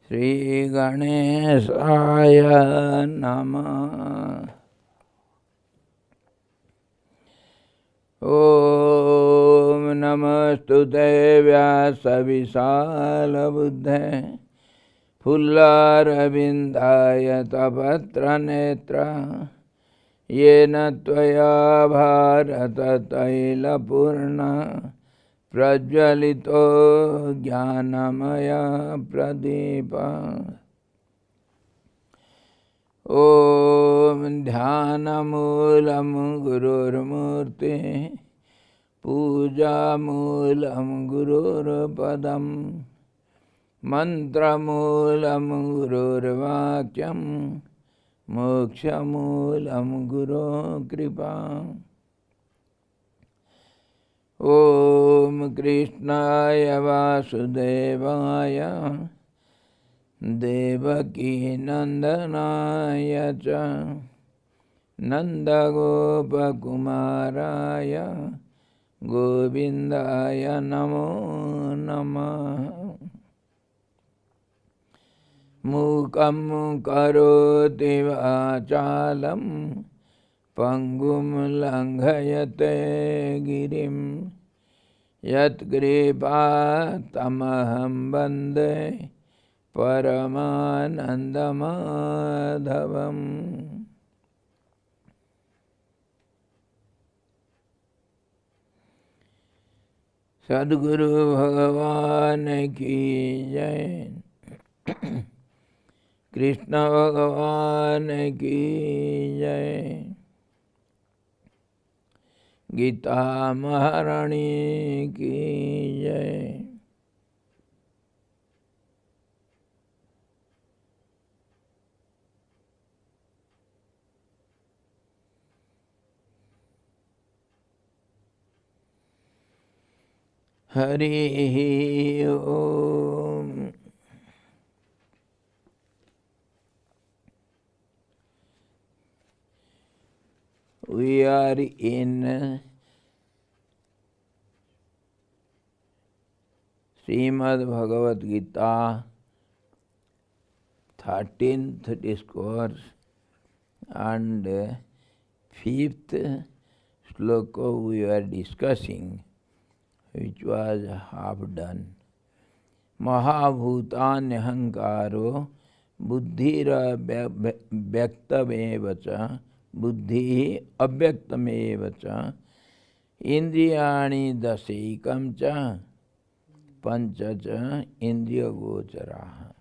Shri Ganeshaya Namah. Om Namastute Vyasa Visala Buddhe Pullarabindaya Tapatra Netra Yena Tvaya Bharata Taila Purna Prajvalito Jnanamaya Pradeepa. Om Dhanamulam Gururmurti Pujamulam Gururpadam Mantramulam Gururvakyam Mokshamulam Guru Kripa. Om Krishnaya Vasudevaya Devaki Nandanaya Cha Nandagopakumaraya Govindaya Namo Namah. Mukam karoti vachalam Pangum langhayate girim Yat kripa tamaham bande Paramanandamadhavam. Sadguru Bhagavan ki jai. Krishna Bhagavan ki jai. Gita Maharani ki jai. Hari Om. We are in Srimad Bhagavad Gita, 13th discourse and 5th sloka we were discussing, which was half done. Mahabhutanyahankaro buddhira vyaktamevacha buddhi avyaktamevacha indriyani dasaikam cha panchacha indriya gocharaha.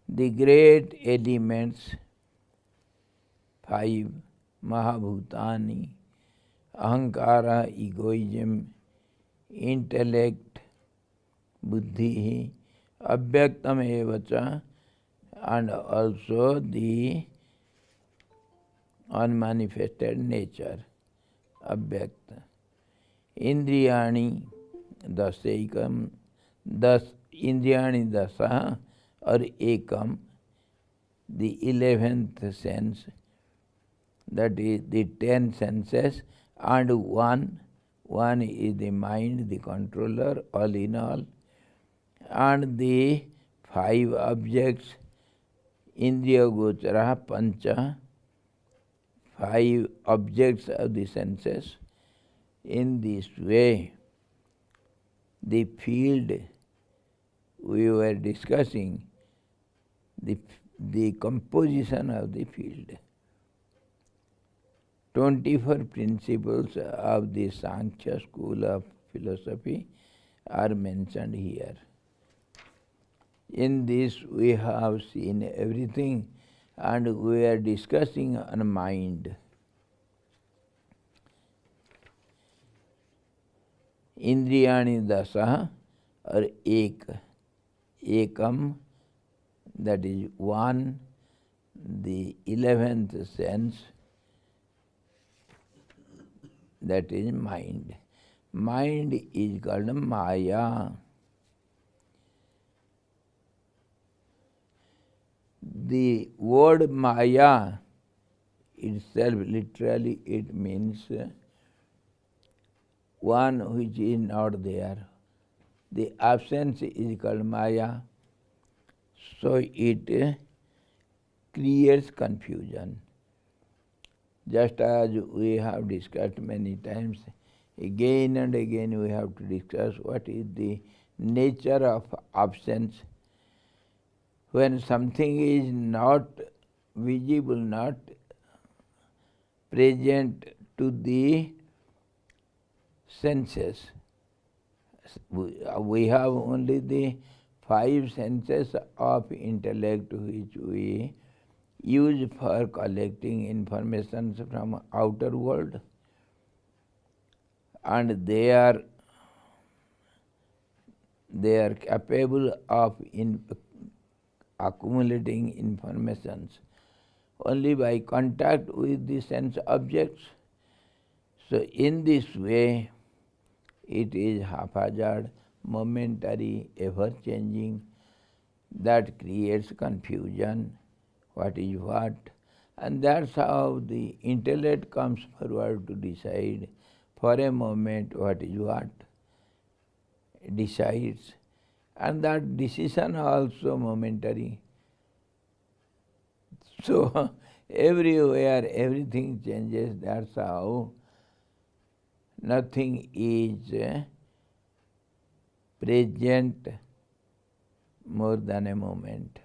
The great elements, 5, Mahabhutani, Ahankara, egoism, intellect, buddhi, avyaktam evacha, and also the unmanifested nature, avyakta. Indriyani dasaikam, Indriyani dasa or ekam, the 11th sense, that is the 10 senses, and one is the mind, the controller, all in all, and the 5 objects, indriya gochara pancha, 5 objects of the senses. In this way, the field we were discussing, the composition of the field. 24 principles of the Sankhya school of philosophy are mentioned here. In this we have seen everything, and we are discussing on mind. Indriyani dasa or ekam, that is one, the 11th sense, that is mind. Mind is called Maya. The word Maya itself, literally, it means one which is not there. The absence is called Maya. So it creates confusion. Just as we have discussed many times, again and again we have to discuss what is the nature of absence. When something is not visible, not present to the senses, we have only the five senses of intellect which we use for collecting information from outer world, and they are capable of accumulating informations only by contact with the sense objects. So in this way, it is haphazard, momentary, ever-changing, that creates confusion, what is what, and that's how the intellect comes forward to decide for a moment what is what, decides, and that decision also momentary. So everywhere everything changes, that's how nothing is present more than a moment.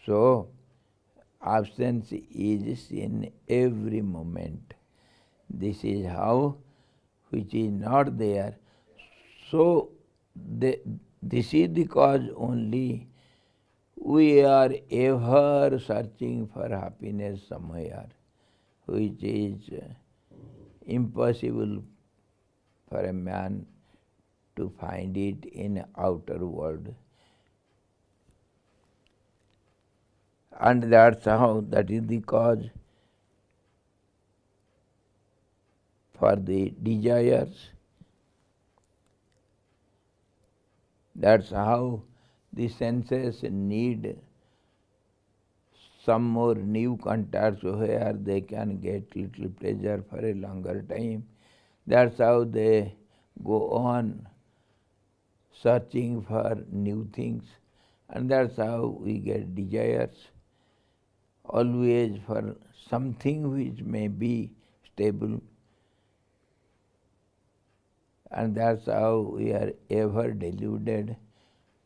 So absence is in every moment. This is how, which is not there. So this is the cause only we are ever searching for happiness somewhere, which is impossible for a man to find it in outer world. And that's how, that is the cause for the desires. That's how the senses need some more new contacts where they can get little pleasure for a longer time. That's how they go on searching for new things, and that's how we get desires, always for something which may be stable. And that's how we are ever deluded,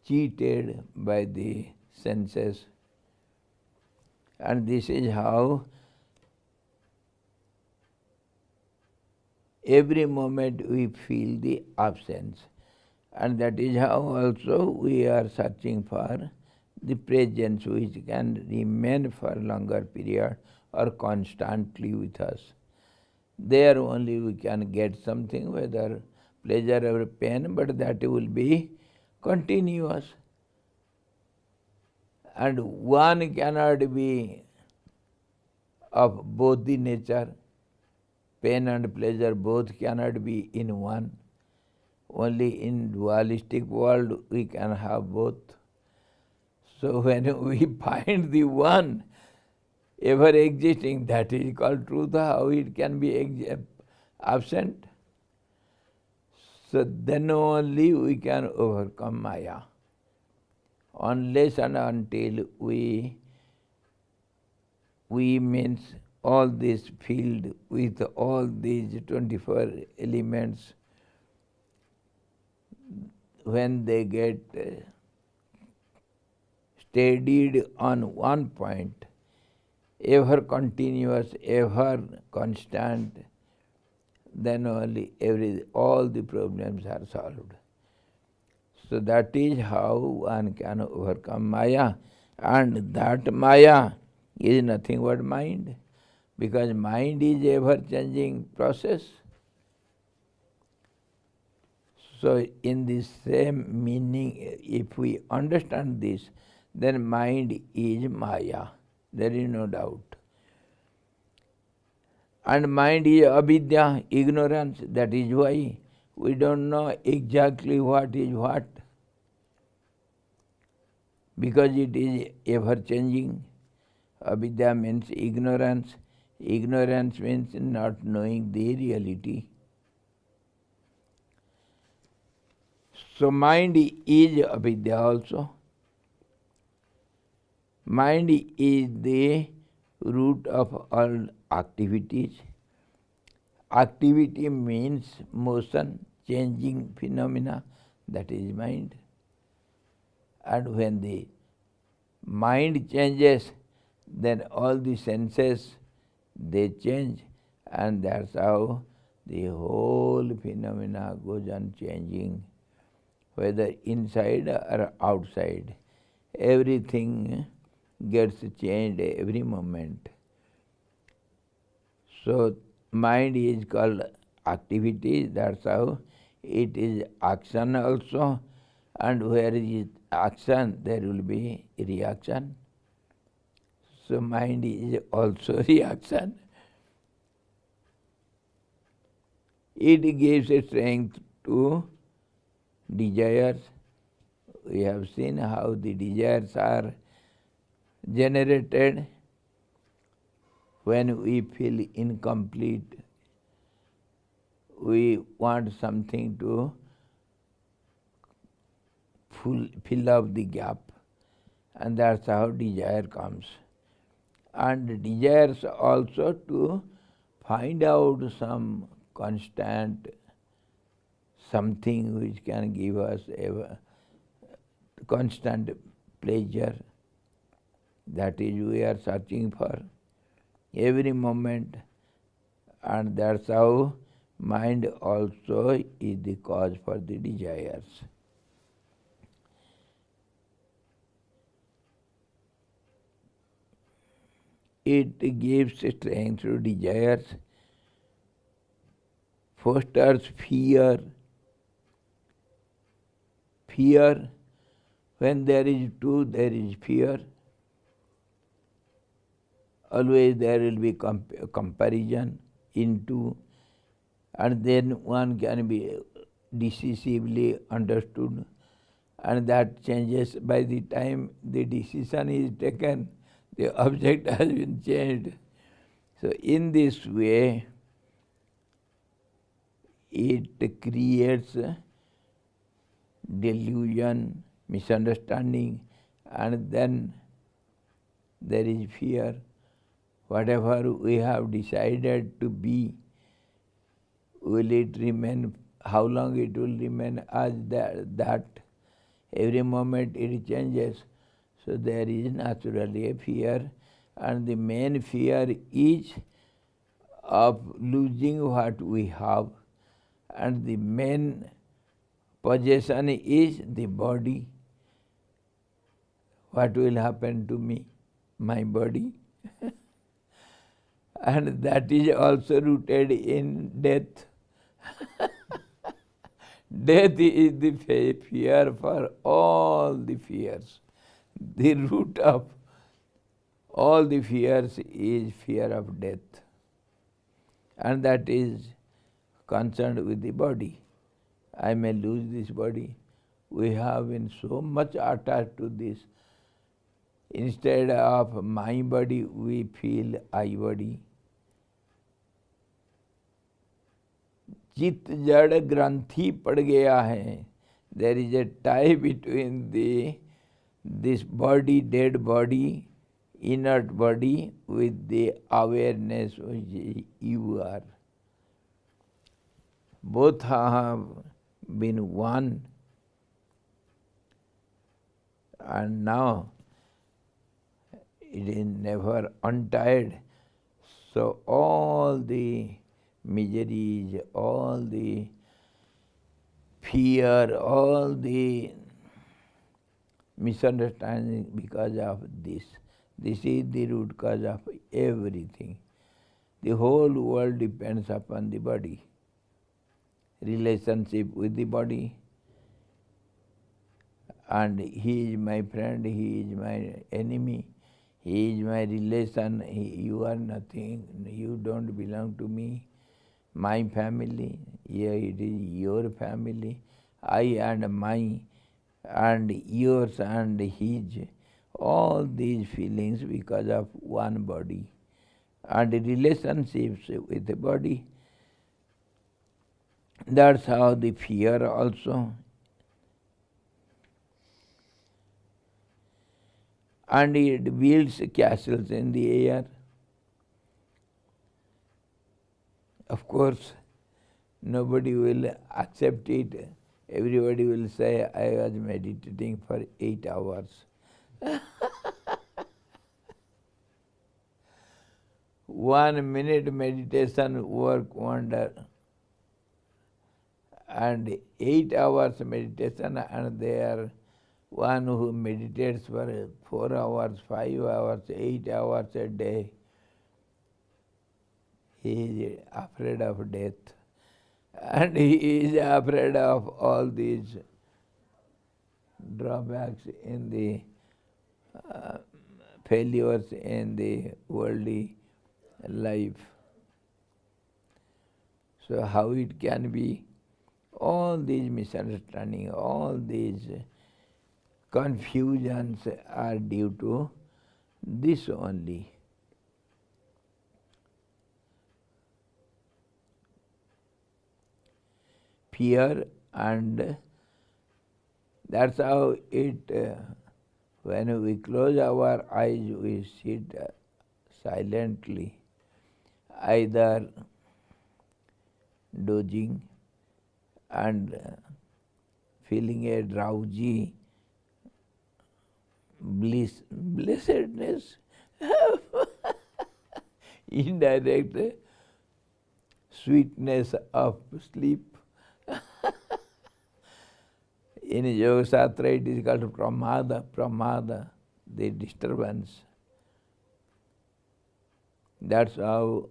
cheated by the senses. And this is how every moment we feel the absence. And that is how also we are searching for the presence which can remain for a longer period or constantly with us. There only we can get something, whether pleasure or pain, but that will be continuous. And one cannot be of both the nature. Pain and pleasure both cannot be in one. Only in dualistic world we can have both. So when we find the one ever existing, that is called truth. How it can be absent? So then only we can overcome Maya. Unless and until we means all this field with all these 24 elements, when they get steadied on one point, ever continuous, ever constant, then only all the problems are solved. So that is how one can overcome Maya, and that Maya is nothing but mind, because mind is ever-changing process. So in this same meaning, if we understand this, then mind is Maya. There is no doubt. And mind is avidya, ignorance. That is why we don't know exactly what is what, because it is ever-changing. Avidya means ignorance. Ignorance means not knowing the reality. So mind is avidya also. Mind is the root of all activities. Activity means motion, changing phenomena, that is mind. And when the mind changes, then all the senses, they change, and that's how the whole phenomena goes on changing, whether inside or outside. Everything gets changed every moment. So mind is called activity, that's how it is action also, and where is action, there will be reaction. So mind is also reaction. It gives strength to desires. We have seen how the desires are generated when we feel incomplete. We want something to fill up the gap, and that's how desire comes. And desires also to find out some constant something which can give us a constant pleasure. That is, we are searching for every moment, and that's how mind also is the cause for the desires. It gives strength to desires, fosters fear. Fear, when there is truth, there is fear. Always there will be comparison into, and then one can be decisively understood, and that changes by the time the decision is taken, the object has been changed. So in this way, it creates delusion, misunderstanding, and then there is fear. Whatever we have decided to be, will it remain, how long it will remain as that? Every moment it changes. So there is naturally a fear, and the main fear is of losing what we have, and the main possession is the body. What will happen to me? My body. And that is also rooted in death. Death is the fear for all the fears. The root of all the fears is fear of death. And that is concerned with the body. I may lose this body. We have been so much attached to this. Instead of my body, we feel I body. चित्त जड़ ग्रंथि पड़ गया है. There is a tie between this body, dead body, inert body, with the awareness which you are. Both have been one, and now it is never untied. So all the miseries, all the fear, all the misunderstanding because of this. This is the root cause of everything. The whole world depends upon the body. Relationship with the body. And he is my friend, he is my enemy, he is my relation, you are nothing, you don't belong to me. My family, yeah, it is your family, I and my, and yours and his, all these feelings because of one body, and relationships with the body. That's how the fear also. and it builds castles in the air. Of course, nobody will accept it. Everybody will say, I was meditating for 8 hours. 1 minute meditation work wonder, and 8 hours meditation, and they are one who meditates for 4 hours, 5 hours, 8 hours a day. He is afraid of death, and he is afraid of all these drawbacks in the failures in the worldly life. So how it can be? All these misunderstandings, all these confusions are due to this only. Fear, and that's how it, when we close our eyes, we sit silently, either dozing and feeling a drowsy blessedness, indirect sweetness of sleep. In Yoga Shastra it is called pramada, the disturbance. That's how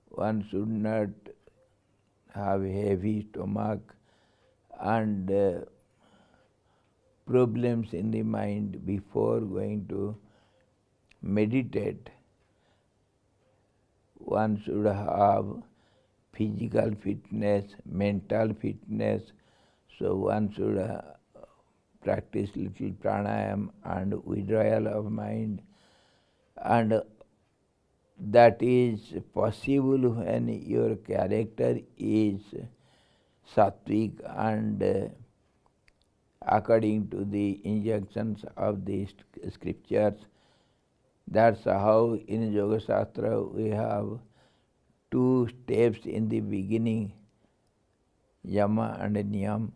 one should not have heavy stomach and problems in the mind before going to meditate. One should have physical fitness, mental fitness, so one should practice little pranayam and withdrawal of mind, and that is possible when your character is sattvic and according to the injunctions of the scriptures. That's how in Yoga Shastra we have 2 steps in the beginning, yama and niyam.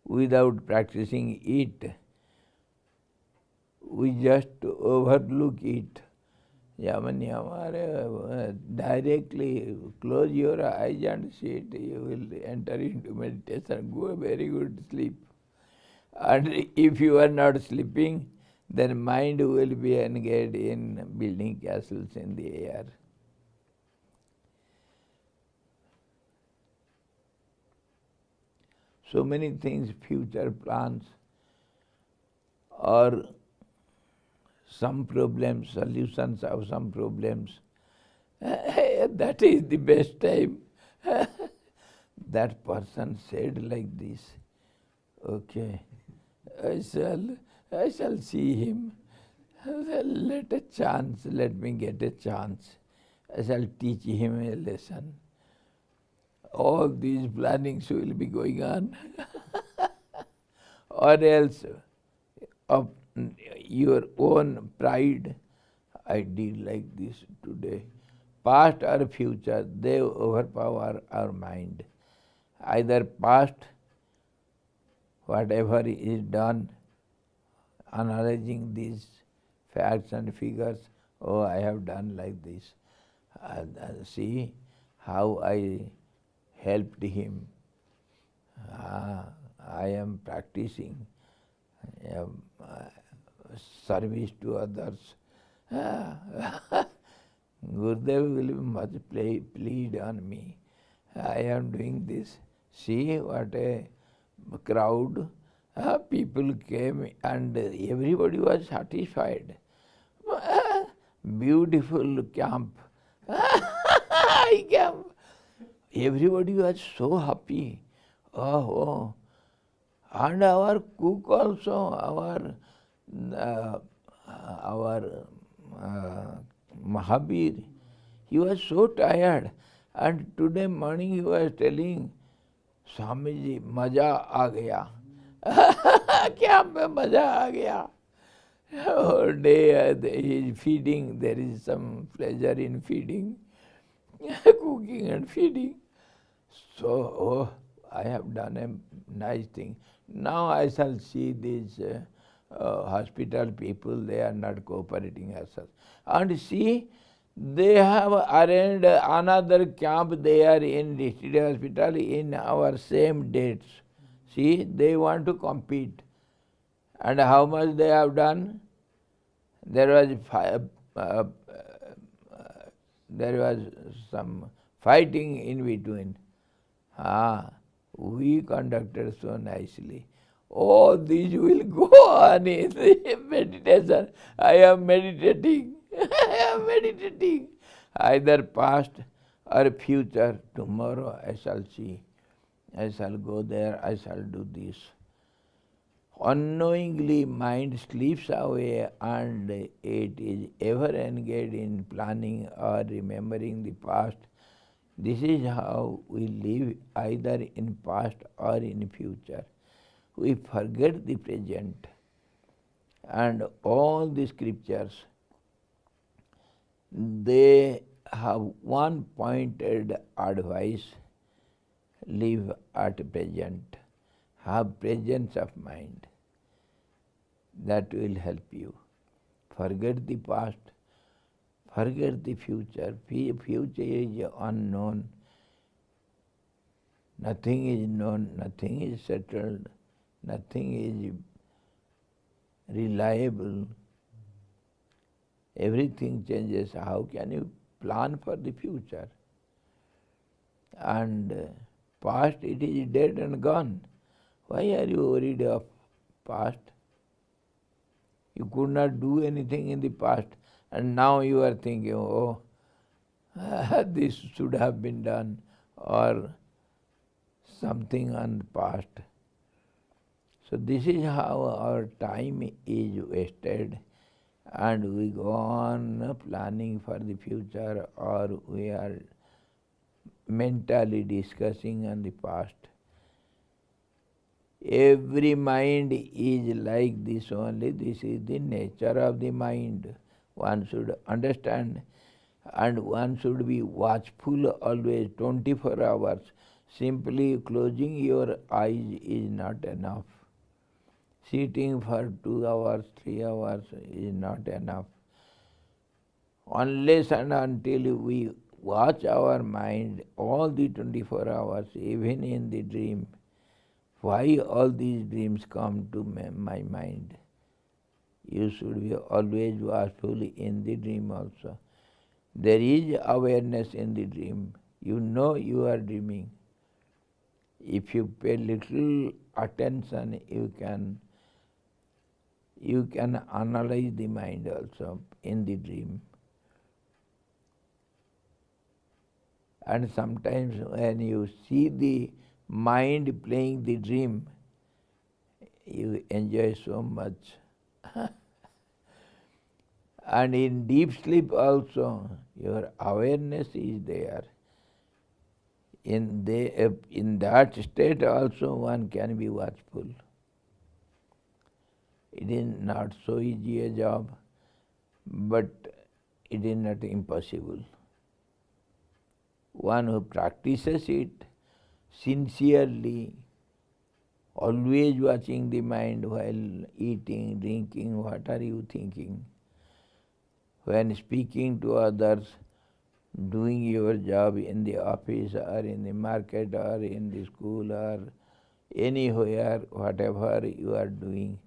Without practicing it, we just overlook it. Yama niyama, directly close your eyes and sit, you will enter into meditation, go a very good sleep. And if you are not sleeping, then mind will be engaged in building castles in the air. So many things, future plans, or some problems, solutions of some problems. That is the best time. That person said like this, okay, I shall see him. Let me get a chance. I shall teach him a lesson. All these plannings will be going on. Or else, of your own pride, I did like this today. Past or future, they overpower our mind. Either past, whatever is done, analyzing these facts and figures, oh, I have done like this. See how I helped him. I am practicing service to others. Gurudev will much plead on me. I am doing this. See what a crowd. People came and everybody was satisfied. Beautiful camp. Camp. Everybody was so happy. Oh. And our cook also, our Mahabir, he was so tired. And today morning he was telling, Swamiji, maja aa gaya. Camp में मजा आ गया. Whole day he is feeding. There is some pleasure in feeding, cooking and feeding. So, I have done a nice thing. Now I shall see these hospital people, they are not cooperating as such. And see, they have arranged another camp there in district hospital in our same dates. See, they want to compete. And how much they have done? There was some fighting in between. We conducted so nicely. Oh, these will go on in the meditation. I am meditating. I am meditating. Either past or future. Tomorrow I shall see. I shall go there. I shall do this. Unknowingly mind slips away and it is ever engaged in planning or remembering the past. This is how we live, either in past or in future. We forget the present. And all the scriptures, they have one pointed advice: live at present. Have presence of mind. That will help you. Forget the past. Forget the future. Future is unknown. Nothing is known. Nothing is settled. Nothing is reliable. Everything changes. How can you plan for the future? And past, it is dead and gone. Why are you worried of past? You could not do anything in the past, and now you are thinking, oh, this should have been done, or something on the past. So this is how our time is wasted, and we go on planning for the future, or we are mentally discussing on the past. Every mind is like this only. This is the nature of the mind. One should understand, and one should be watchful always, 24 hours. Simply closing your eyes is not enough. Sitting for 2 hours, 3 hours is not enough. Unless and until we watch our mind all the 24 hours, even in the dream. Why all these dreams come to my mind? You should be always watchful in the dream also. There is awareness in the dream. You know you are dreaming. If you pay little attention, you can analyze the mind also in the dream. And sometimes when you see the mind playing the dream, you enjoy so much. And in deep sleep also, your awareness is there. In that state also one can be watchful. It is not so easy a job, but it is not impossible. One who practices it sincerely, always watching the mind while eating, drinking, what are you thinking? When speaking to others, doing your job in the office or in the market or in the school or anywhere, whatever you are doing,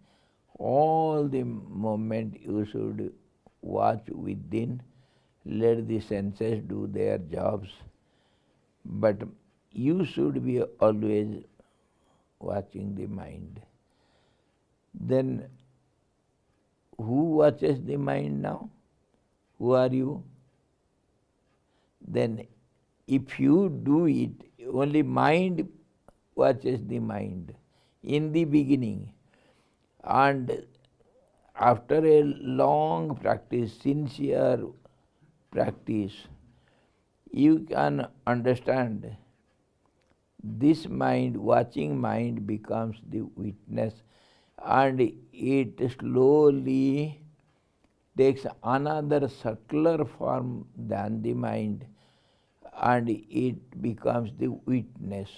all the moment you should watch within, let the senses do their jobs. But you should be always watching the mind. Then who watches the mind now? Who are you? Then if you do it, only mind watches the mind in the beginning. And after a long practice, sincere practice, you can understand this mind, watching mind becomes the witness, and it slowly takes another subtler form than the mind, and it becomes the witness.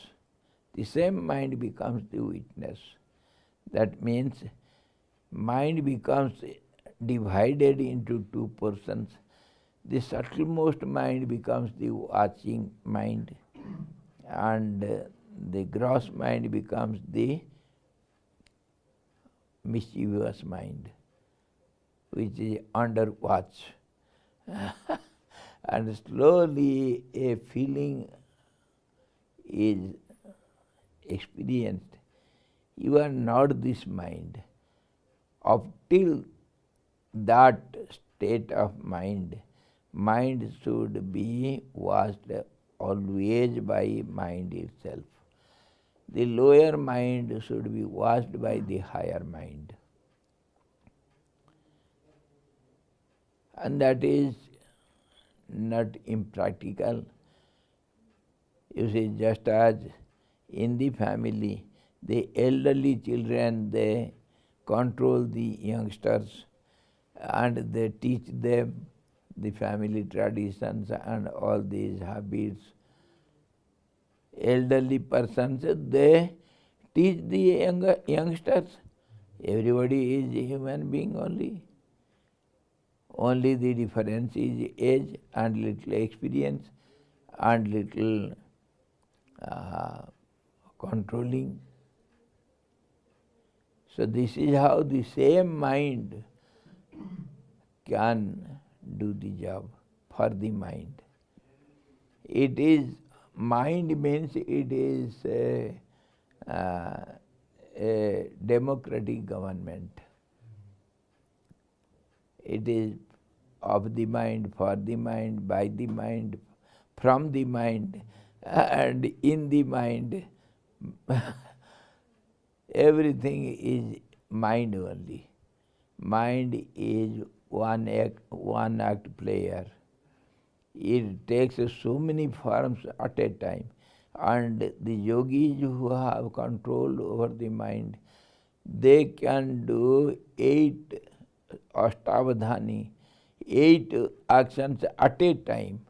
The same mind becomes the witness. That means mind becomes divided into two portions. The subtlemost mind becomes the watching mind, and the gross mind becomes the mischievous mind, which is under watch. And slowly a feeling is experienced. You are not this mind. Up till that state of mind, mind should be watched always by mind itself. The lower mind should be watched by the higher mind. And that is not impractical. You see, just as in the family, the elderly children, they control the youngsters and they teach them the family traditions and all these habits. Elderly persons, they teach the youngsters. Everybody is a human being only. Only the difference is age and little experience and little controlling. So this is how the same mind can do the job for the mind. It is, mind means it is a democratic government. It is of the mind, for the mind, by the mind, from the mind, and in the mind. Everything is mind only. Mind is one act player. It takes so many forms at a time. And the yogis who have control over the mind, they can do 8 Astavadhani, 8 actions at a time.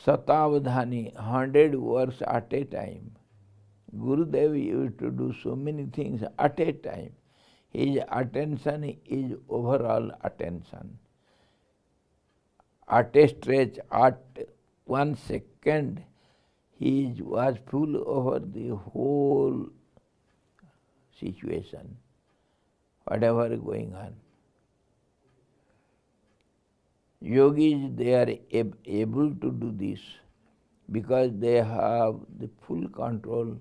Satavadhani, 100 works at a time. Gurudev used to do so many things at a time. His attention is overall attention. At a stretch, at 1 second, he was full over the whole situation, whatever is going on. Yogis, they are able to do this because they have the full control.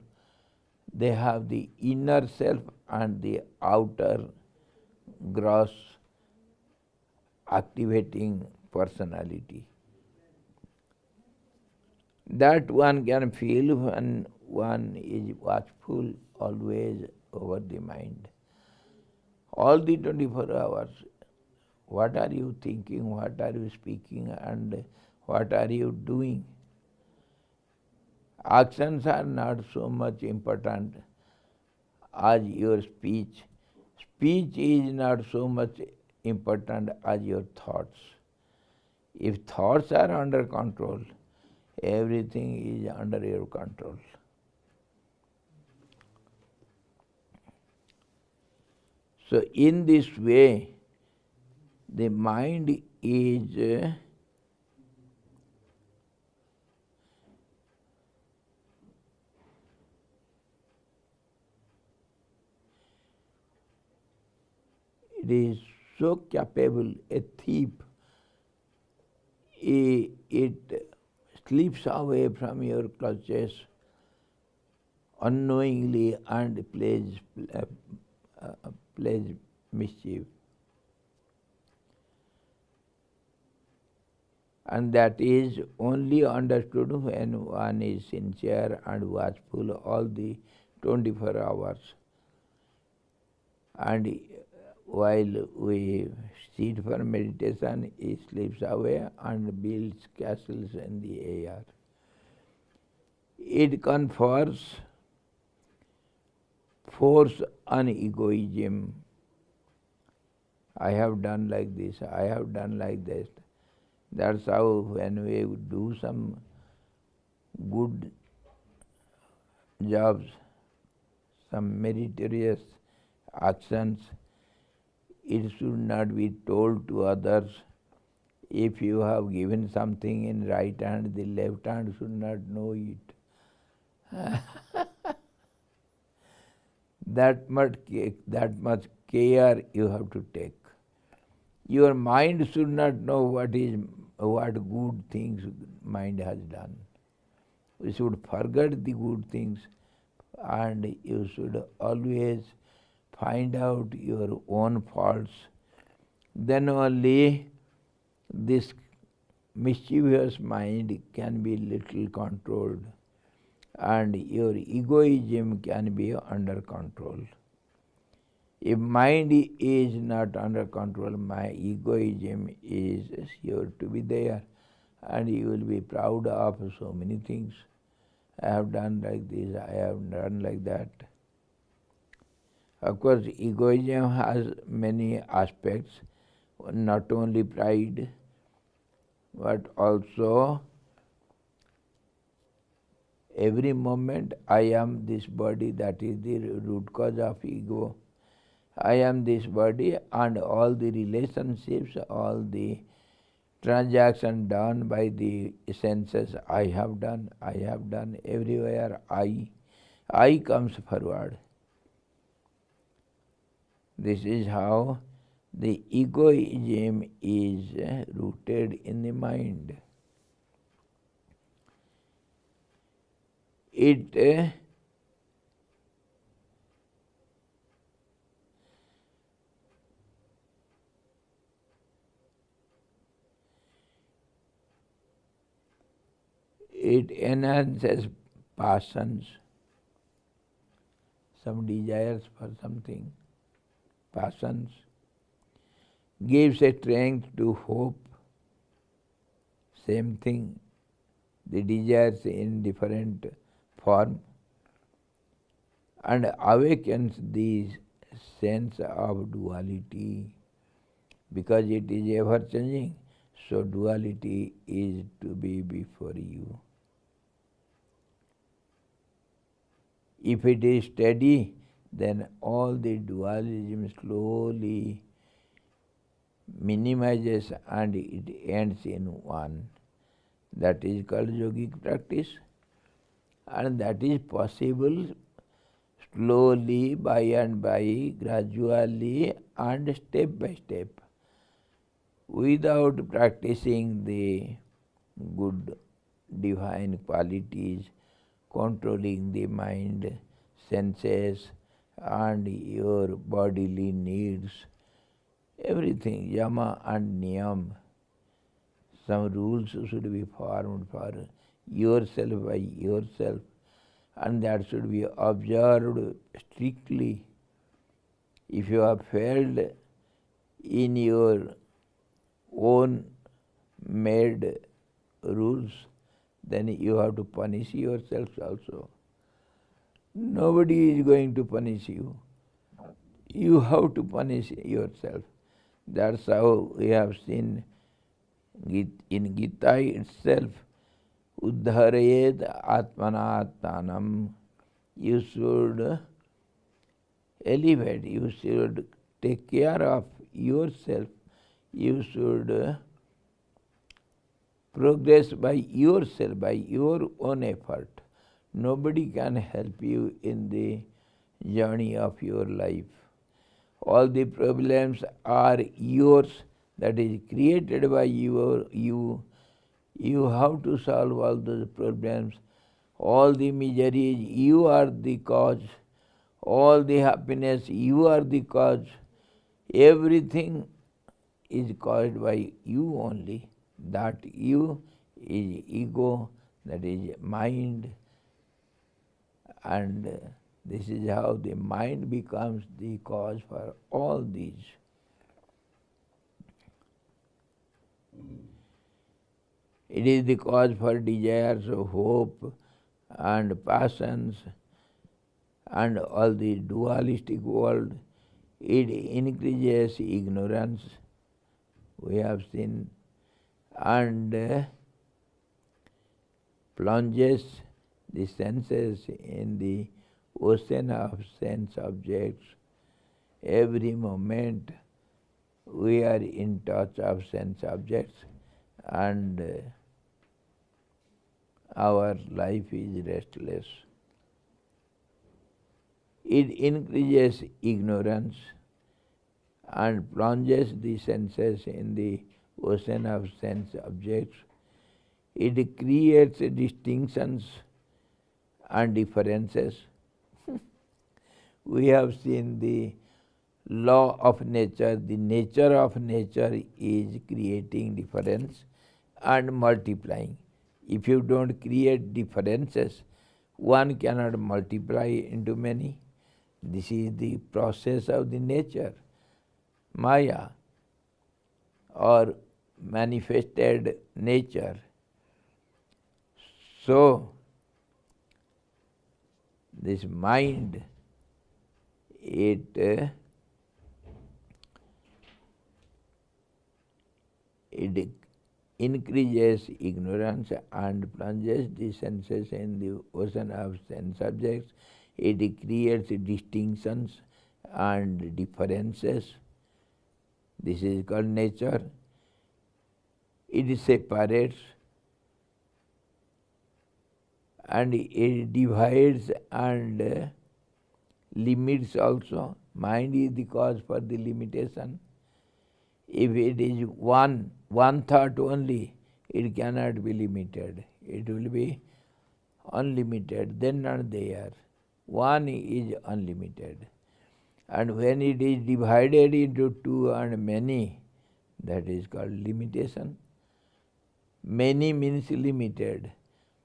They have the inner self and the outer gross activating personality. That one can feel when one is watchful always over the mind. All the 24 hours, what are you thinking, what are you speaking, and what are you doing? Actions are not so much important as your speech. Speech is not so much important as your thoughts. If thoughts are under control, everything is under your control. So in this way, the mind is it is so capable, a thief. It slips away from your clutches unknowingly and plays mischief. And that is only understood when one is sincere and watchful all the 24 hours. And while we sit for meditation, it slips away and builds castles in the air. It confers force on egoism. I have done like this, I have done like this. That's how when we do some good jobs, some meritorious actions, it should not be told to others. If you have given something in right hand, the left hand should not know it. That much care you have to take. Your mind should not know what good things mind has done. You should forget the good things, and you should always find out your own faults. Then only this mischievous mind can be little controlled, and your egoism can be under control. If mind is not under control, my egoism is sure to be there, and you will be proud of so many things. I have done like this, I have done like that. Of course, egoism has many aspects, not only pride, but also every moment I am this body, that is the root cause of ego. I am this body, and all the relationships, all the transactions done by the senses, I have done, everywhere I comes forward. This is how the egoism is rooted in the mind. It enhances passions, some desires for something, passions, gives a strength to hope, same thing, the desires in different form, and awakens the sense of duality, because it is ever changing, so duality is to be before you. If it is steady, then all the dualism slowly minimizes and it ends in one. That is called yogic practice, and that is possible slowly, by and by, gradually and step by step. Without practicing the good divine qualities, controlling the mind, senses, and your bodily needs, everything, yama and niyam. Some rules should be formed for yourself by yourself, and that should be observed strictly. If you have failed in your own made rules, then you have to punish yourself also. Nobody is going to punish you. You have to punish yourself. That's how we have seen in Gita itself, Uddharayed Atmanatmanam. You should elevate, you should take care of yourself, you should progress by yourself, by your own effort. Nobody can help you in the journey of your life. All the problems are yours, that is created by you. You have to solve all those problems. All the miseries, you are the cause. All the happiness, you are the cause. Everything is caused by you only. That you is ego, that is mind, and this is how the mind becomes the cause for all these. It is the cause for desires of hope and passions and all the dualistic world, it increases ignorance, we have seen, and plunges the senses in the ocean of sense objects. Every moment we are in touch of sense objects, and our life is restless. It increases ignorance and plunges the senses in the ocean of sense objects. It creates distinctions and differences. We have seen the law of nature. The nature of nature is creating difference and multiplying. If you don't create differences, one cannot multiply into many. This is the process of the nature. Maya, or manifested nature. So, this mind, it increases ignorance and plunges the senses in the ocean of sense subjects. It creates distinctions and differences. This is called nature. It separates and it divides and limits also. Mind is the cause for the limitation. If it is one thought only, it cannot be limited. It will be unlimited, then not there. One is unlimited. And when it is divided into two and many, that is called limitation. Many means limited.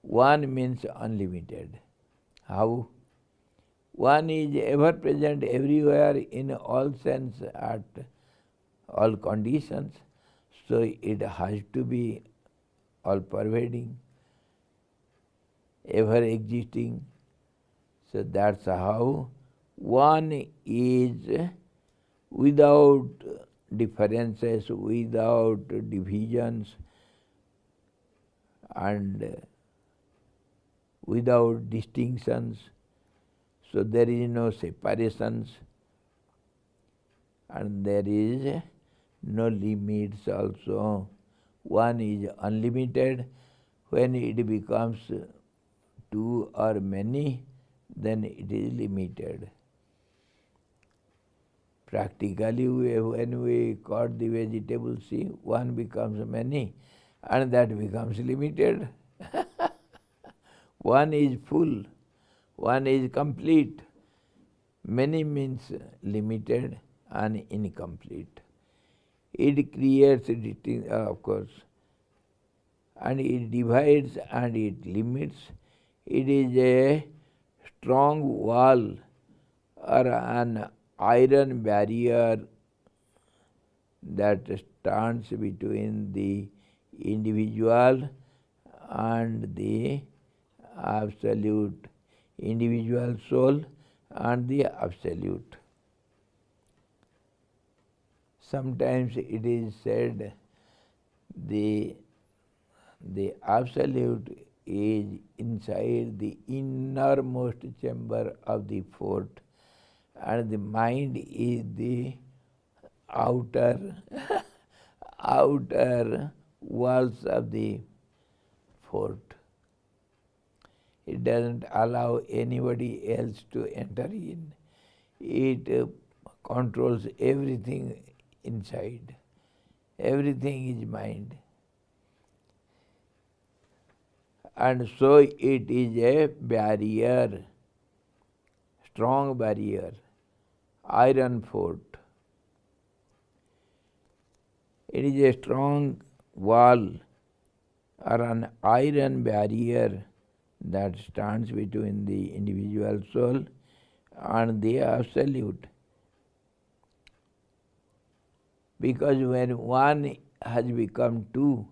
One means unlimited. How? One is ever present everywhere in all sense at all conditions. So it has to be all pervading, ever existing. So that's how one is without differences, without divisions, and without distinctions. So there is no separations, and there is no limits also. One is unlimited. When it becomes two or many, then it is limited. Practically, when we cut the vegetable, see, one becomes many, and that becomes limited. One is full, one is complete. Many means limited and incomplete. It creates, of course, and it divides and it limits. It is a strong wall or an iron barrier that stands between the individual and the absolute, individual soul and the absolute. Sometimes it is said the absolute is inside the innermost chamber of the fort, and the mind is the outer outer walls of the fort. It doesn't allow anybody else to enter in. It controls everything inside. Everything is mind. And so it is a barrier, strong barrier, iron fort. It is a strong wall or an iron barrier that stands between the individual soul and the absolute. Because when one has become two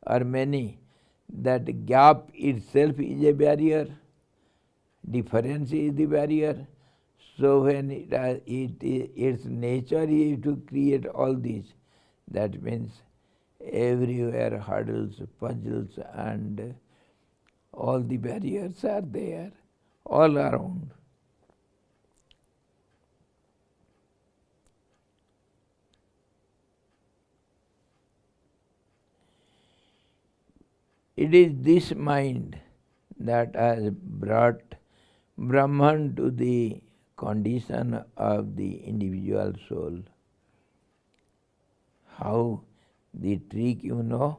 or many, that gap itself is a barrier. Difference is the barrier. So when its nature is to create all these, that means everywhere hurdles, puzzles, and all the barriers are there, all around. It is this mind that has brought Brahman to the condition of the individual soul. How? The trick you know?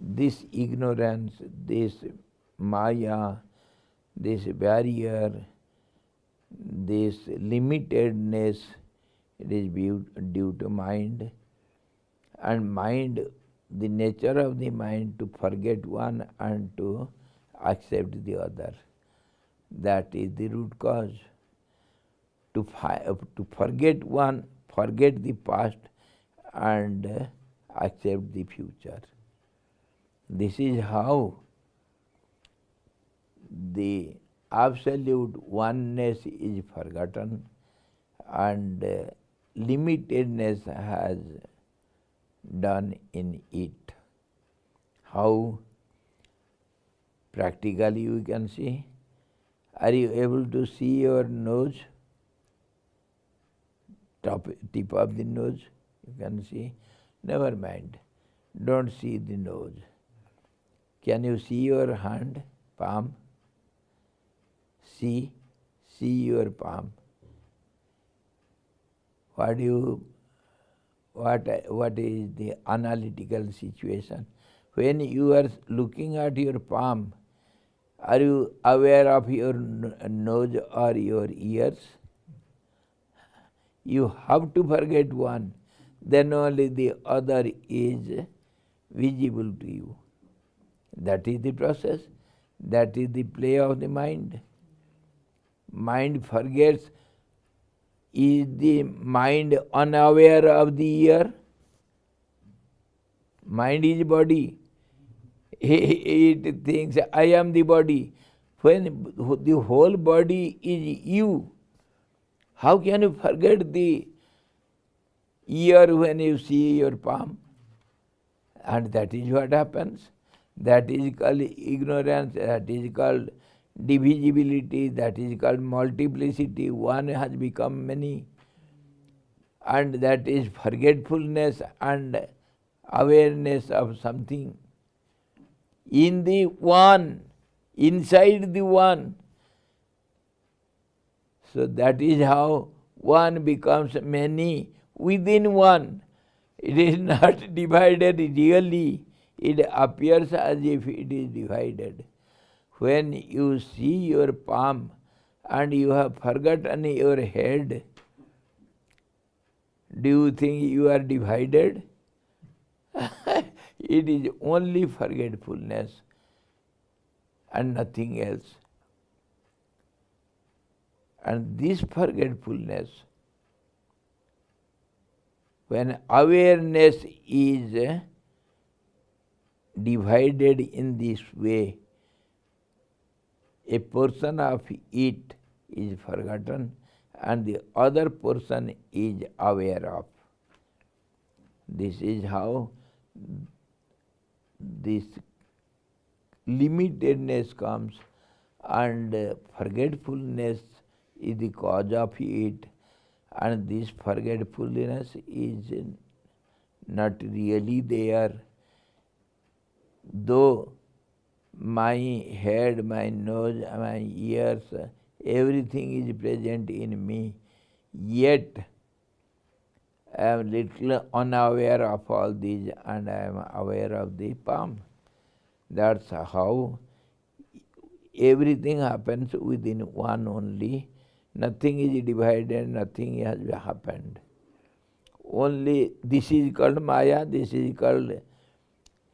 This ignorance, this maya, this barrier, this limitedness, it is due to mind. And mind, the nature of the mind to forget one and to accept the other. That is the root cause. To forget one, forget the past and accept the future. This is how the absolute oneness is forgotten and limitedness has done in it. How? Practically you can see. Are you able to see your nose? Tip of the nose, you can see. Never mind. Don't see the nose. Can you see your hand, palm? See your palm. What is the analytical situation? When you are looking at your palm, are you aware of your nose or your ears? You have to forget one, then only the other is visible to you. That is the process. That is the play of the mind. Mind forgets. Is the mind unaware of the ear? Mind is body. It thinks, I am the body. When the whole body is you, how can you forget the ear when you see your palm? And that is what happens. That is called ignorance, that is called divisibility, that is called multiplicity. One has become many. And that is forgetfulness and awareness of something. In the one, inside the one. So that is how one becomes many within one. It is not divided really. It appears as if it is divided. When you see your palm and you have forgotten your head, do you think you are divided? It is only forgetfulness and nothing else. And this forgetfulness, when awareness is divided in this way, a portion of it is forgotten and the other portion is aware of. This is how this limitedness comes, and forgetfulness is the cause of it, and this forgetfulness is not really there. Though my head, my nose, my ears, everything is present in me, yet I am little unaware of all these and I am aware of the palm. That's how everything happens within one only. Nothing is divided, nothing has happened. Only this is called maya, this is called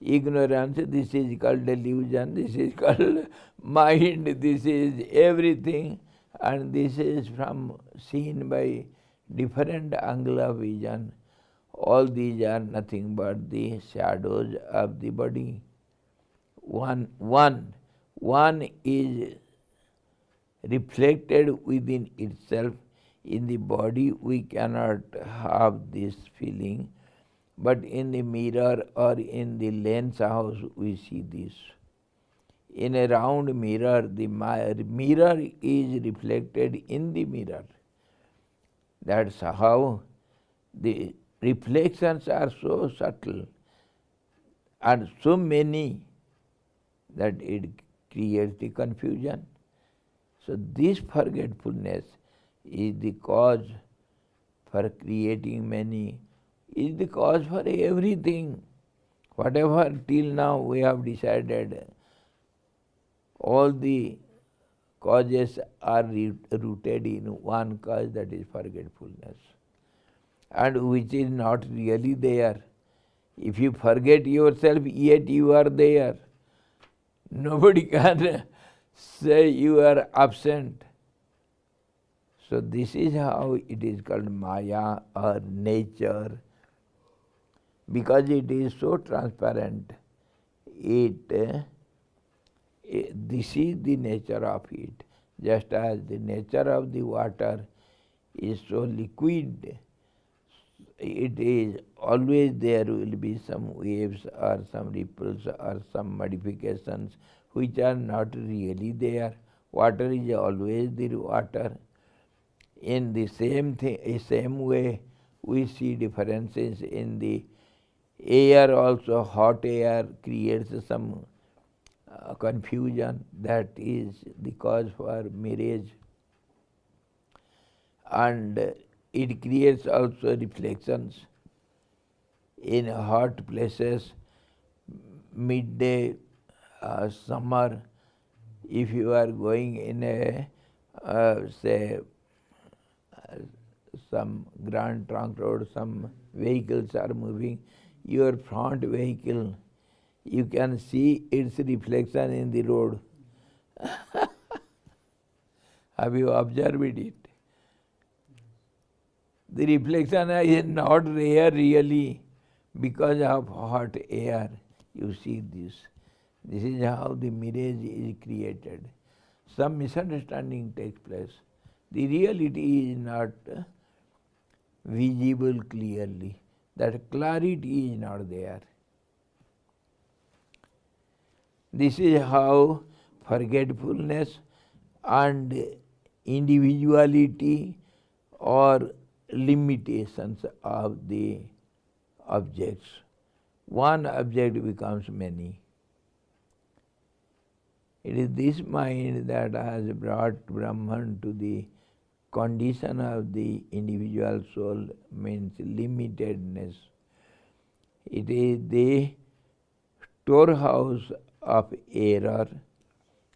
ignorance, this is called delusion, this is called mind, this is everything, and this is from seen by different angle of vision. All these are nothing but the shadows of the body. One is reflected within itself. In the body we cannot have this feeling, but in the mirror or in the lens house we see this. In a round mirror, the mirror is reflected in the mirror. That's how the reflections are so subtle and so many that it creates the confusion. So this forgetfulness is the cause for creating many, is the cause for everything. Whatever till now we have decided, all the causes are rooted in one cause, that is forgetfulness, and which is not really there. If you forget yourself, yet you are there. Nobody can say you are absent. So this is how it is called Maya or nature. Because it is so transparent, this is the nature of it. Just as the nature of the water is so liquid, it is always there will be some waves or some ripples or some modifications which are not really there. Water is always the water. In the same way, we see differences in the air also. Hot air creates some confusion, that is the cause for mirage. And it creates also reflections. In hot places, midday, summer, if you are going in a, some Grand Trunk Road, some vehicles are moving, your front vehicle, you can see its reflection in the road. Have you observed it? The reflection is not there really because of hot air. You see this. This is how the mirage is created. Some misunderstanding takes place. The reality is not visible clearly. That clarity is not there. This is how forgetfulness and individuality or limitations of the objects. One object becomes many. It is this mind that has brought Brahman to the condition of the individual soul, means limitedness. It is the storehouse of error.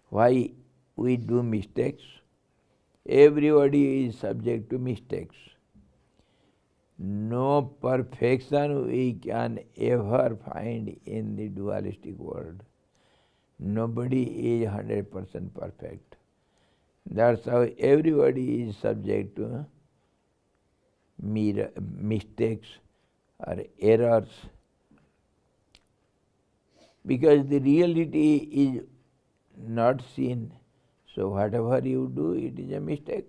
Why we do mistakes? Everybody is subject to mistakes. No perfection we can ever find in the dualistic world. Nobody is 100% perfect. That's how everybody is subject to mistakes or errors. Because the reality is not seen, so whatever you do, it is a mistake.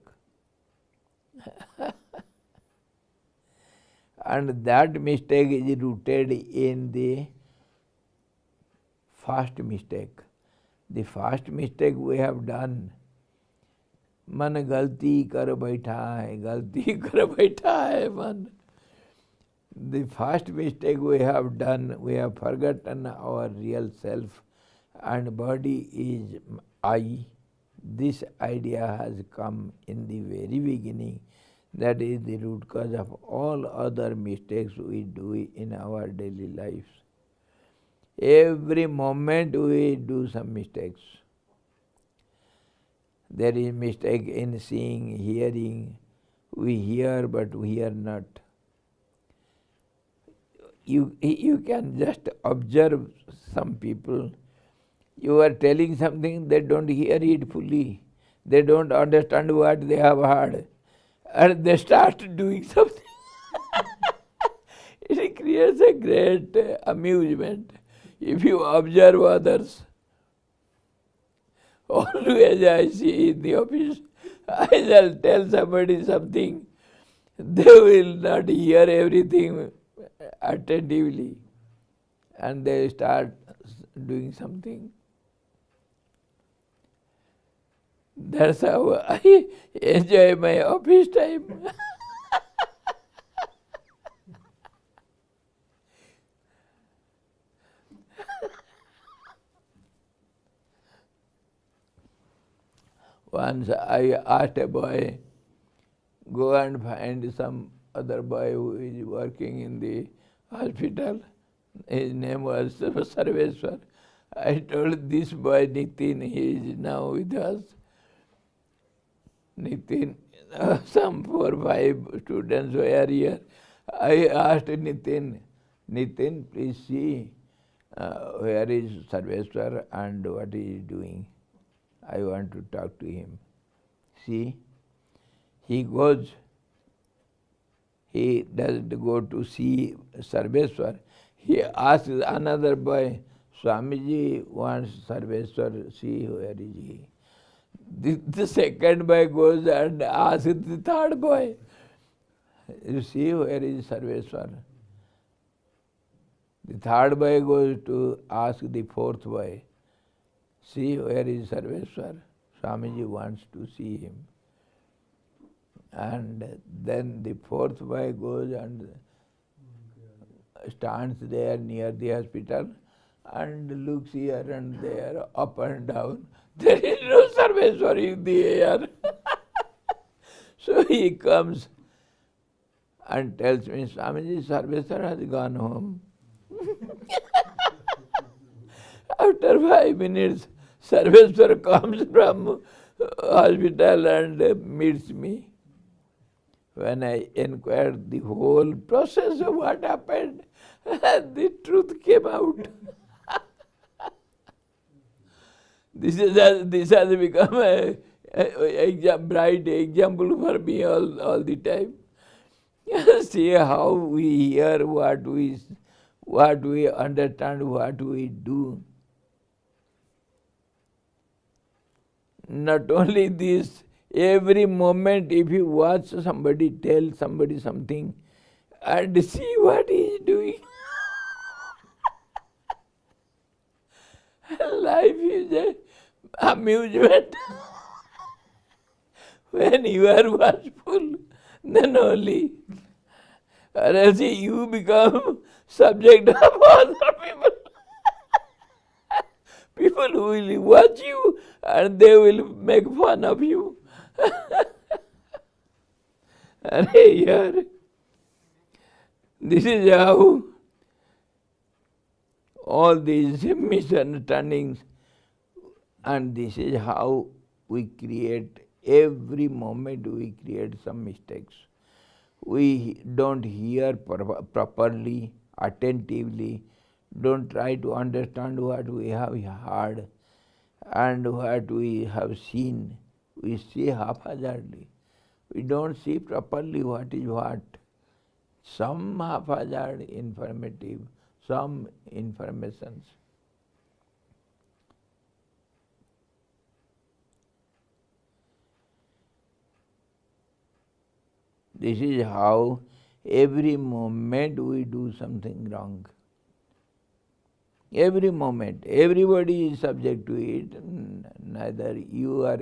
And that mistake is rooted in the first mistake. The first mistake we have done, मन गलती कर बैठा है, गलती कर बैठा है मन. The first mistake we have done, we have forgotten our real self, and body is I. This idea has come in the very beginning. That is the root cause of all other mistakes we do in our daily lives. Every moment we do some mistakes. There is mistake in seeing, hearing. We hear but we hear not. You can just observe some people. You are telling something, they don't hear it fully. They don't understand what they have heard. And they start doing something. It creates a great amusement. If you observe others, Always I see in the office, I shall tell somebody something, they will not hear everything attentively, and they start doing something. That's how I enjoy my office time. Once I asked a boy, go and find some other boy who is working in the hospital. His name was Sarveswar. I told this boy Nitin, he is now with us. Nitin, some 4-5 students were here. I asked Nitin, please see where is Sarveswar and what he is doing. I want to talk to him. See, he goes, he doesn't go to see Sarveswar. He asks another boy, Swamiji wants Sarveswar, see where is he. The second boy goes and asks the third boy, you see where is Sarveswar. The third boy goes to ask the fourth boy, see where is Sarveswar. Swamiji wants to see him. And then the fourth boy goes and stands there near the hospital and looks here and there, up and down. There is no Sarveswar in the air. So he comes and tells me, Swamiji, Sarveswar has gone home. After 5 minutes, Sarveswar comes from hospital and meets me. When I inquired the whole process of what happened, the truth came out. This has become a bright example for me all the time. See how we hear, what we understand, what we do. Not only this, every moment if you watch somebody tell somebody something and see what he is doing, life is an amusement. When you are watchful, then only. Or else you become subject of other people. People who will watch you and they will make fun of you. Yaar, this is how all these misunderstandings, and this is how we create, every moment we create some mistakes. We don't hear properly, attentively, don't try to understand what we have heard and what we have seen. We see haphazardly. We don't see properly what is what. Some haphazard informative, some informations. This is how every moment we do something wrong. Every moment, everybody is subject to it. Neither you are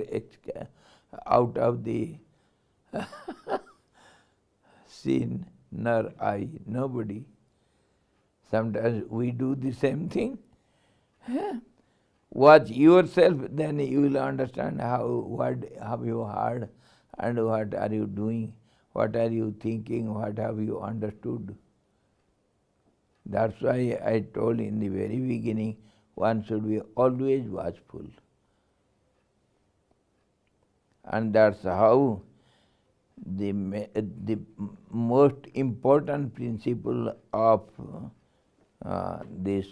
out of the sin, nor I, nobody. Sometimes we do the same thing. Watch yourself, then you will understand what have you heard and what are you doing, what are you thinking, what have you understood. That's why I told in the very beginning, one should be always watchful. And that's how the most important principle of this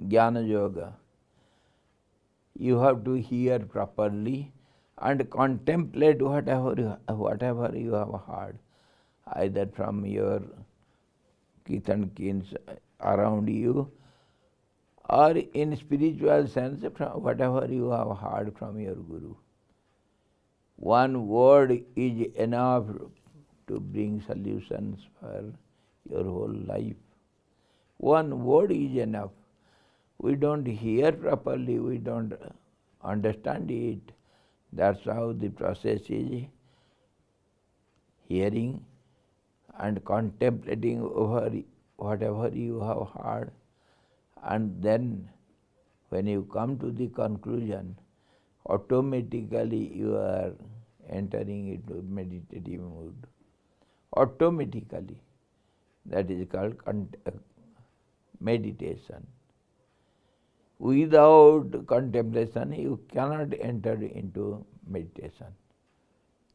Jnana Yoga. You have to hear properly and contemplate whatever you have heard, either from your kith and kins around you, or in spiritual sense, from whatever you have heard from your Guru. One word is enough to bring solutions for your whole life. One word is enough. We don't hear properly, we don't understand it. That's how the process is. Hearing and contemplating over whatever you have heard, and then when you come to the conclusion, automatically you are entering into meditative mood. Automatically. That is called meditation. Without contemplation, you cannot enter into meditation.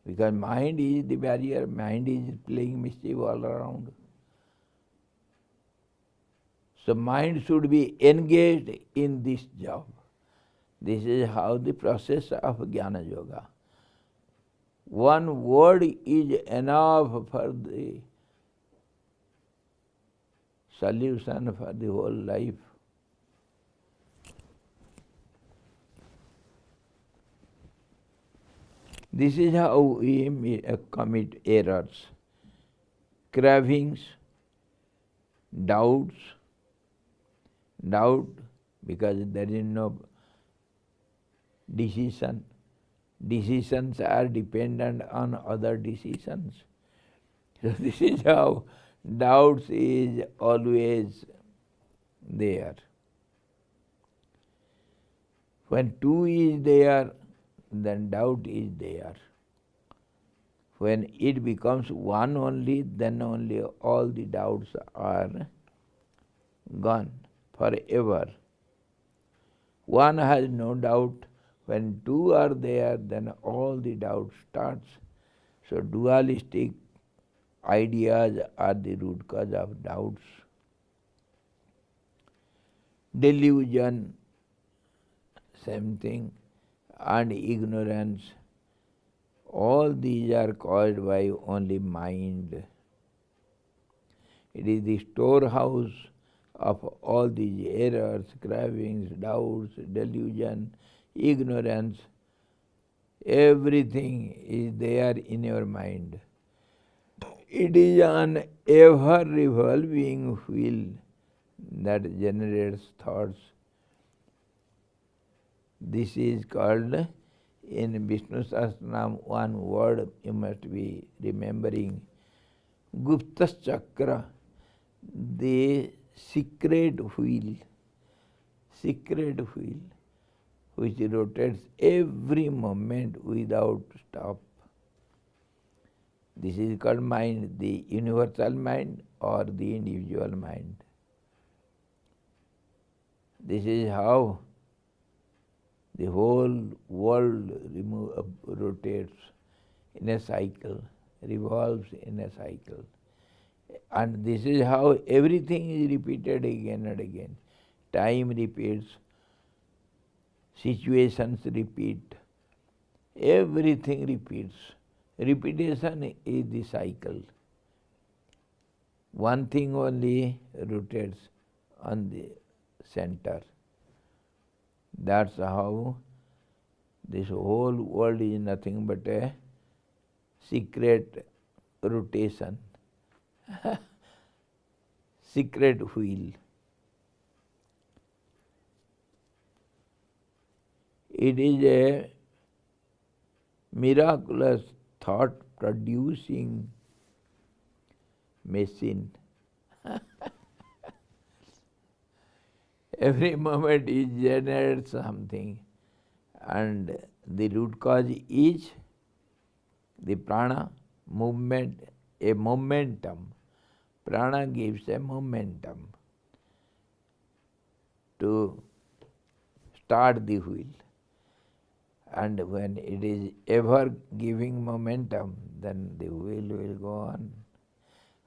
Because mind is the barrier, mind is playing mischief all around. So mind should be engaged in this job. This is how the process of Jnana Yoga. One word is enough for the solution for the whole life. This is how we commit errors, cravings, doubts. Doubt because there is no decision. Decisions are dependent on other decisions. So this is how doubts is always there. When two is there, then doubt is there. When it becomes one only, then only all the doubts are gone forever. One has no doubt. When two are there, then all the doubt starts. So dualistic ideas are the root cause of doubts. Delusion, same thing, and ignorance. All these are caused by only mind. It is the storehouse of all these errors, cravings, doubts, delusion, ignorance. Everything is there in your mind. It is an ever-revolving wheel that generates thoughts. This is called, in Vishnu Sahasranam, one word you must be remembering, Gupta Chakra, the secret wheel, which rotates every moment without stop. This is called mind, the universal mind or the individual mind. This is how the whole world rotates in a cycle, revolves in a cycle. And this is how everything is repeated again and again. Time repeats, situations repeat, everything repeats. Repetition is the cycle. One thing only rotates on the center. That's how this whole world is nothing but a secret rotation, secret wheel. It is a miraculous thought-producing machine. Every moment it generates something, and the root cause is the prana, movement, a momentum. Prana gives a momentum to start the wheel. And when it is ever giving momentum, then the wheel will go on.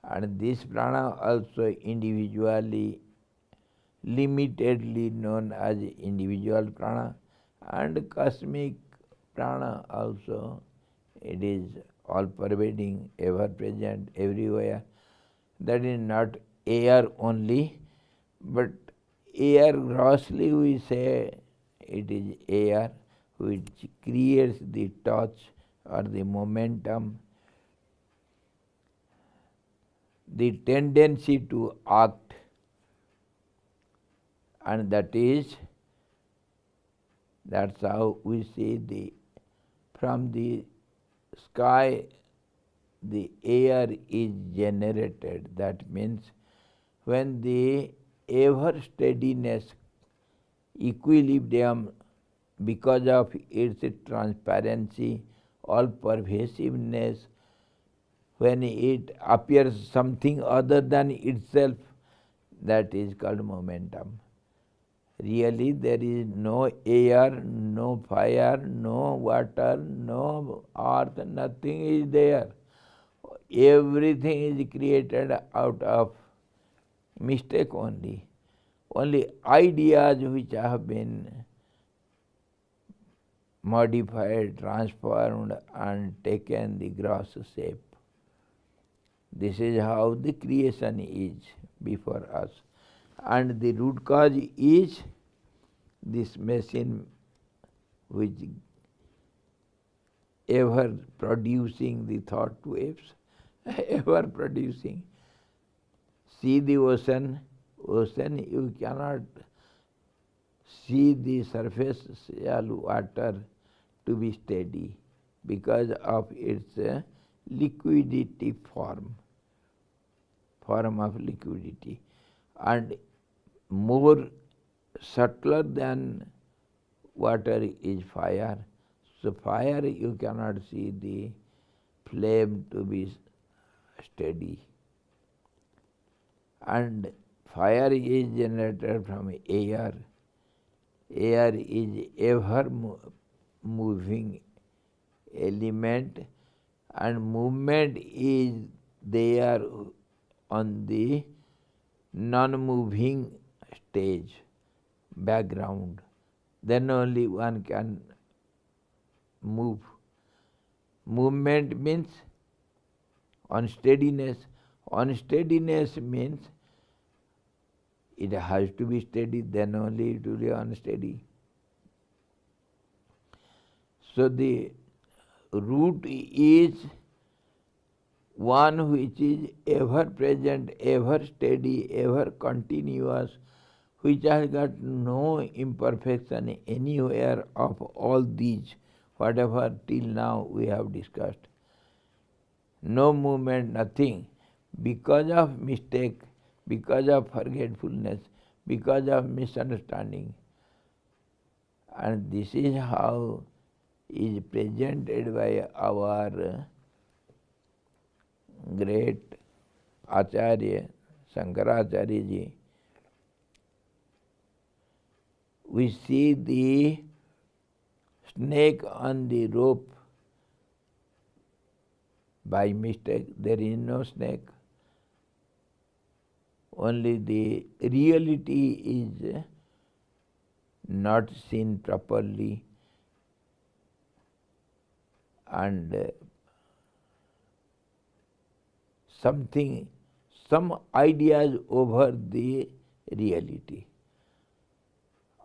And this prana also individually, limitedly known as individual prana, and cosmic prana also. It is all pervading, ever present, everywhere. That is not air only, but air, grossly we say it is air which creates the touch or the momentum, the tendency to act, and that's how we see from the sky the air is generated. That means when the ever steadiness, equilibrium, because of its transparency, all pervasiveness, when it appears something other than itself, that is called momentum. Really there is no air, no fire, no water, no earth, nothing is there. Everything is created out of mistake only. Only ideas which have been modified, transformed and taken the gross shape. This is how the creation is before us. And the root cause is this machine which ever producing the thought waves, ever producing. See the ocean, you cannot see the surface shallow water to be steady because of its liquidity form of liquidity, and more subtler than water is fire. So fire you cannot see the flame to be steady, and fire is generated from air. Air is ever moving element, and movement is there on the non-moving stage, background. Then only one can move. Movement means unsteadiness. Unsteadiness means it has to be steady, then only it will be unsteady. So the root is one which is ever present, ever steady, ever continuous, which has got no imperfection anywhere of all these, whatever till now we have discussed. No movement, nothing. Because of mistake, because of forgetfulness, because of misunderstanding. And this is how is presented by our great Acharya, Shankaracharya ji. We see the snake on the rope. By mistake, there is no snake. Only the reality is not seen properly, and some ideas over the reality.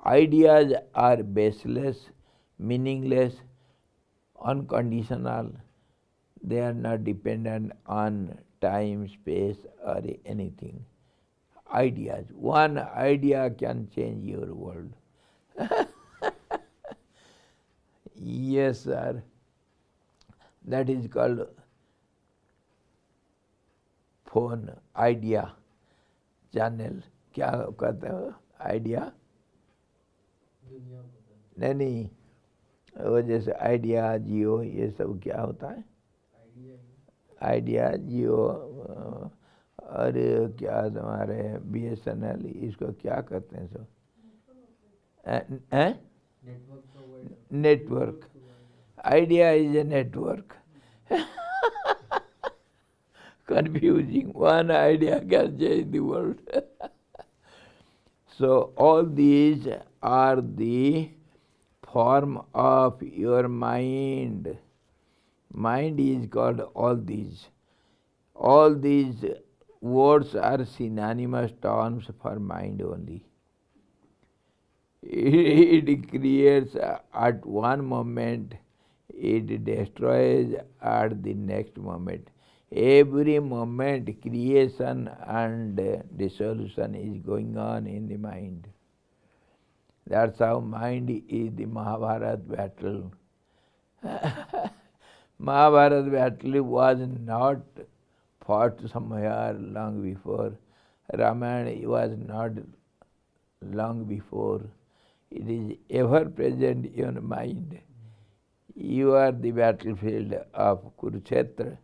Ideas are baseless, meaningless, unconditional. They are not dependent on time, space or anything. Ideas. One idea can change your world. Yes, sir. That is called phone, idea, channel. क्या कहते हो idea? नहीं, वो जैसे idea, जियो, ये सब क्या होता है? आइडिया, जियो और क्या तुम्हारे BSNL, इसको क्या कहते हैं सो? Network. Idea is a network. Confusing. One idea can change the world. So all these are the form of your mind. Mind is called all these. All these words are synonymous terms for mind only. It creates at one moment, it destroys at the next moment. Every moment creation and dissolution is going on in the mind. That's how mind is the Mahabharata battle. Mahabharata battle was not fought somewhere long before. Ramayana was not long before. It is ever present in your mind. You are the battlefield of Kurukshetra.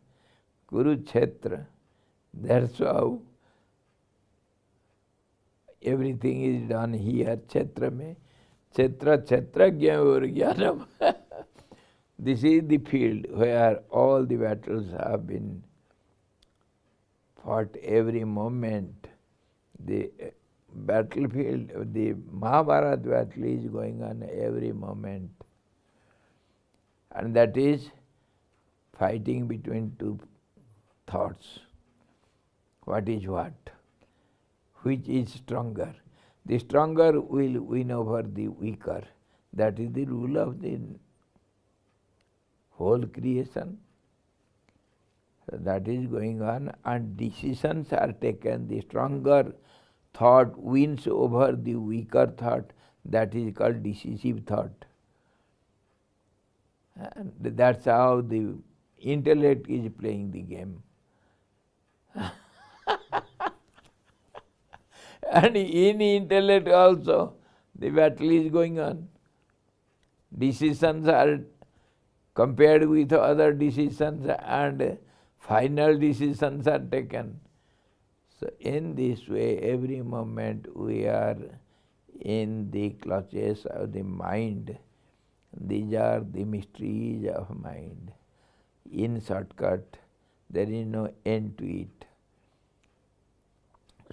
Kurukshetra. That's how everything is done here. Kshetra mein. Kshetra kshetrajna jnanam. This is the field where all the battles have been fought every moment. The battlefield, the Mahabharata battle is going on every moment. And that is fighting between two thoughts. What is what? Which is stronger? The stronger will win over the weaker. That is the rule of the whole creation. So that is going on, and decisions are taken. The stronger thought wins over the weaker thought. That is called decisive thought. And that's how the intellect is playing the game. And in intellect also, the battle is going on. Decisions are compared with other decisions, and final decisions are taken. So in this way, every moment we are in the clutches of the mind. These are the mysteries of mind. In shortcut, there is no end to it.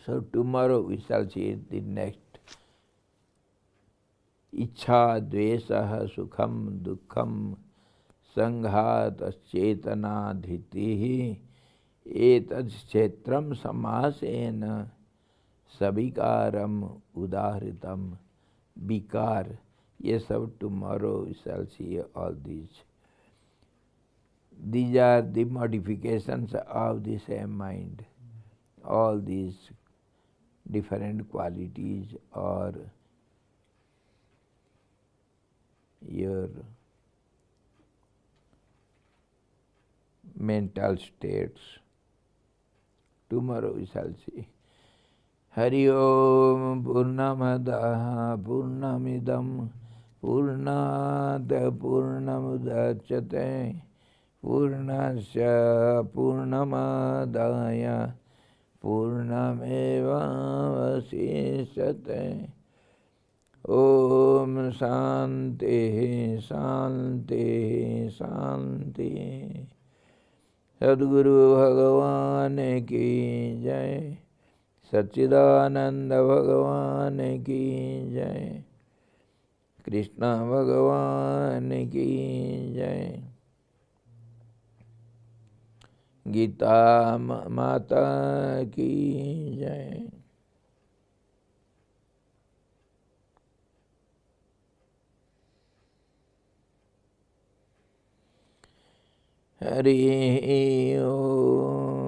So tomorrow we shall see the next. Ichha dvesah sukham dukkham sanghat chetana dhitihi etad kshetram samasena sabikaram udahritam vikar. Yes, of tomorrow we shall see all these. These are the modifications of the same mind. All these different qualities or your mental states. Tomorrow we shall see. Hari Om Purnamadaha Purnamidam Purnada Purnamudachyate Purnasya Purnamadaya Purnameva Vasishyate. Om Shanti Shanti Shanti. Sadguru Bhagavan ki jai. Satchidananda Bhagavan ki jai. Krishna Bhagavan ki jai. Gita Mata ki jai. Hari Om.